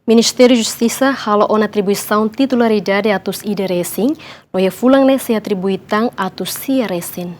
Ministério Justisa halo on atribuisaun titularidade atus ide resin, no ia fulan se atribui tang atus sia resin.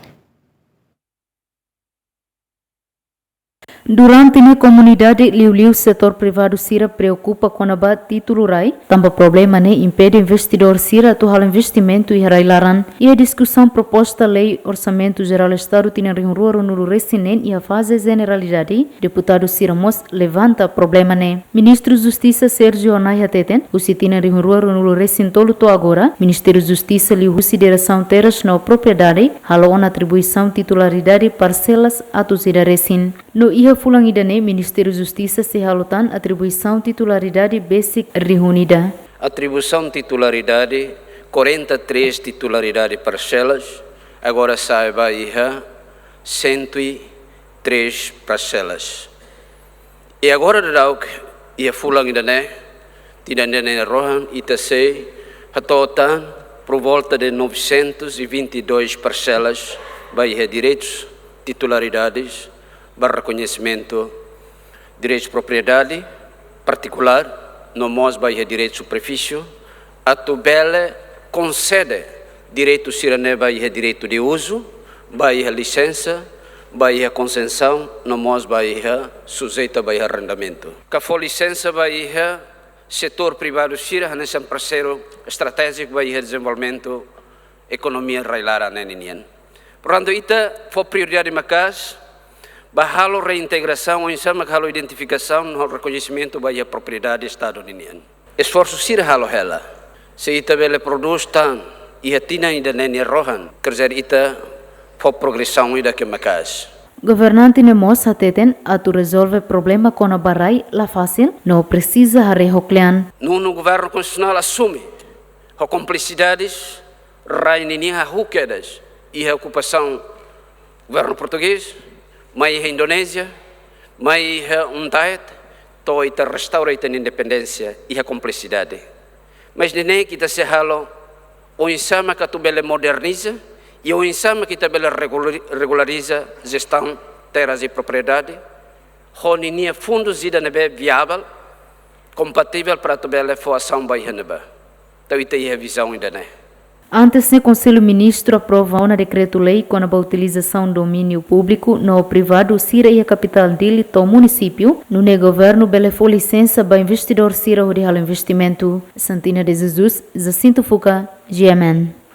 Durante a comunidade, o setor privado sira preocupa com a título rai, também problema ne impede investidor sira atual investimento e railaran, e a discussão proposta lei orçamento geral estado tinha reunir no resinen e a fase generalidade, deputado sira mos levanta problema ne. Ministro Justisa Sérgio Onai Hateten, o se tinha reunir no resin tolo to agora, Ministério Justisa li consideração terras na propriedade, halo on atribuição titularidade parcelas atus ida resin. No ia fulan idane, Ministério Justisa se halutan atribuição titularidade basic reunida. Atribuição titularidade, 43 titularidade parcelas, agora saiba ia 103 parcelas. E agora dauk ia fulan idane, tidane rohan itase hatotan por volta de 922 parcelas, vai direitos titularidades, barra reconhecimento, direito de propriedade particular, no mos baia direito de superfície, a tubela concede direito sirane baia direito de uso, baia licença, baia concessão, no mos baia sujeita baia arrendamento. Que for licença baia setor privado sira nesse parceiro estratégico baia desenvolvimento economia railara nenien. Portanto, ita for prioridade macas. Bahalo reintegração ou insama halo identificação no reconhecimento da propriedade Estado União. Esforço sir halo hela. Se ita bele produz tan e atina ainda nem rohan, quer dizer ita for progressão ainda que macas. Governante ne moça teten a tu resolve problema com a barai la fácil, não precisa a rehoclean. No governo constitucional assume a complicidades, rainini a hukedas e a ocupação governo português, mas a Indonésia, mas a Untaet, toita restaura a independência e a complexidade. Mas nem que se halo, o insama que tu bele moderniza e o insama que tu bele regulariza gestão terras e propriedade, honinia fundos ida nebe viável, compatível para tu bele foação bai nebe. Então ita é a visão ainda né. Antes, o Conselho Ministro aprova um decreto-lei com a utilização do domínio público no privado sira e a capital dele, do município, no governo belefou licença para investidor sira o real investimento. Santina de Jesus, Jacinto Fuca, GMN.